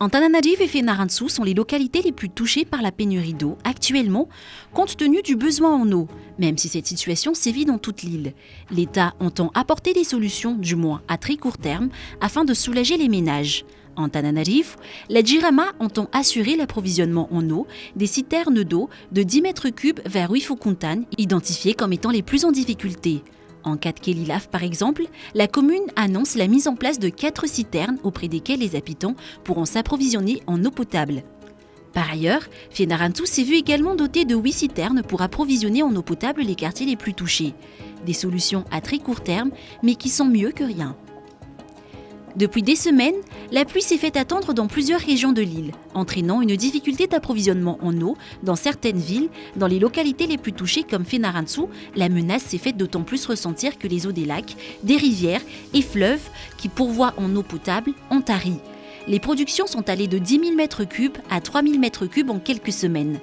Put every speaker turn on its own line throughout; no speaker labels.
Antananarivo et Fianarantsoa sont les localités les plus touchées par la pénurie d'eau actuellement, compte tenu du besoin en eau, même si cette situation sévit dans toute l'île. L'État entend apporter des solutions, du moins à très court terme, afin de soulager les ménages. En Antananarivo, la Jirama entend assurer l'approvisionnement en eau des citernes d'eau de 10 mètres cubes vers Wifokuntan, identifiées comme étant les plus en difficulté. En cas de Kelilaf, par exemple, la commune annonce la mise en place de 4 citernes auprès desquelles les habitants pourront s'approvisionner en eau potable. Par ailleurs, Fianarantsoa s'est vu également doté de 8 citernes pour approvisionner en eau potable les quartiers les plus touchés. Des solutions à très court terme, mais qui sont mieux que rien. Depuis des semaines, la pluie s'est fait attendre dans plusieurs régions de l'île, entraînant une difficulté d'approvisionnement en eau dans certaines villes. Dans les localités les plus touchées comme Fianarantsoa, la menace s'est faite d'autant plus ressentir que les eaux des lacs, des rivières et fleuves qui pourvoient en eau potable ont tari. Les productions sont allées de 10 000 m3 à 3 000 m3 en quelques semaines.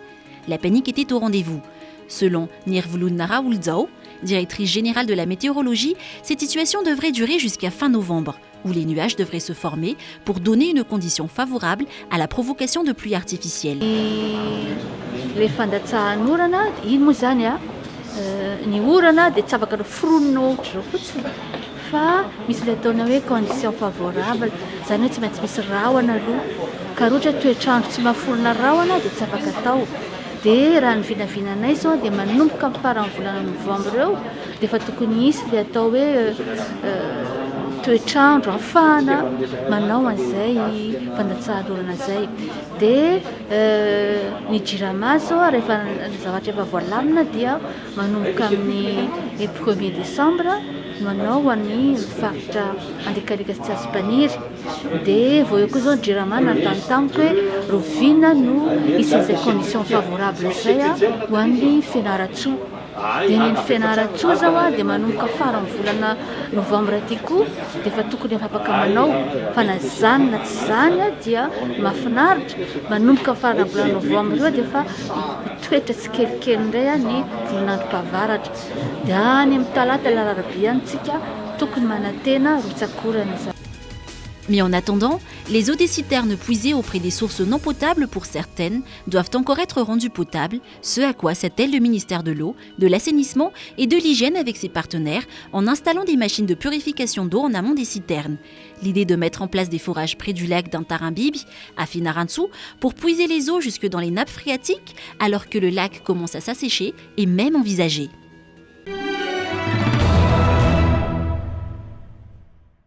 La panique était au rendez-vous. Selon Nirvlu Naraulzao, directrice générale de la météorologie, cette situation devrait durer jusqu'à fin novembre, où les nuages devraient se former pour donner une condition favorable à la provocation de pluies artificielles.
Le fandatsahan'orana, ino moa zany a ny orana dia tsy afaka foronina ohatra zao fotsiny fa misy le ataona hoe condition favorable, zany hoe tsy maintsy misy rahona aloha ka raha ohatra toetrandro tsy mahaforona rahona dia tsy afaka atao. Dia raha ny vinavinanay zao dia manomboka amin'ny faran'ny volana novambra eo dia efa tokony hisy le atao hoe toetrandro ahafahana manao an'izay fandatsahan'orana izay. Dia ny Jirama zao rehefa zavatra efa voalamina dia manomboka amin'ny 1er décembre manao an'ny faritra andekaleka sy tsy azo mpaniry. Dia vao eo koa zao ny Jirama natantamiko hoe roviana no isin'izay condition favorable izay ho an'ny Fianarantsoa. Dia ny Fianarantsoa zao dia manomboka faran'ny volana novambra aty koa dia efa tokony efa afaka manao fa na zany na tsy zany dia mahafinaritra manomboka faran'ny volana novambra eo dia efa toetra tsy kelikely indray ny volon'androm-pahavaratra. Dia any amin'ny talata alarobia antsika tokony manantena rotsakorana.
Mais en attendant, les eaux des citernes puisées auprès des sources non potables pour certaines doivent encore être rendues potables, ce à quoi s'attelle le ministère de l'eau, de l'assainissement et de l'hygiène avec ses partenaires en installant des machines de purification d'eau en amont des citernes. L'idée de mettre en place des forages près du lac d'Antarimbibi, à Fianarantsoa, pour puiser les eaux jusque dans les nappes phréatiques alors que le lac commence à s'assécher est même envisagée.